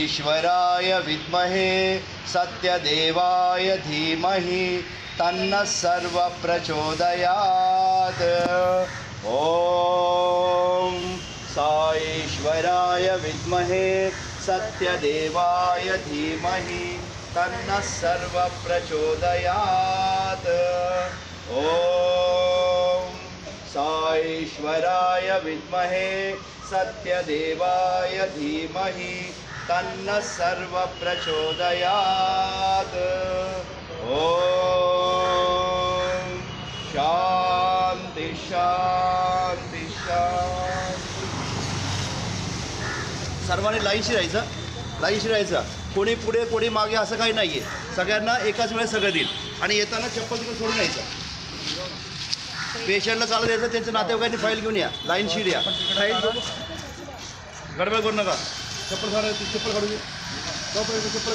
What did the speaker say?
ईश्वराय विद्महे सत्यदेवाय धीमहि तन्नः सर्वः प्रचोदयात्। ॐ ईश्वराय विद्महे सत्यदेवाय धीमहि तन्नः सर्वः प्रचोदयात्। ॐ ईश्वराय विद्महे सत्यदेवाय धीमहि तन्नः सर्वः प्रचोदयात्। ॐ शांति शांति शांति। सर्वांनी लाईनशी राहायचं, कोणी पुढे कोणी मागे असं काही नाही आहे, सगळ्यांना एकाच वेळेस सगळं देईल। आणि येताना चप्पल तिकडे सोडून यायचं, पेशंटला चालू द्यायचं, त्यांच्या नातेवाईकांनी फाईल घेऊन या, लाईनशीट या, गडबड करू नका। चप्पल काढू दे, चप्पल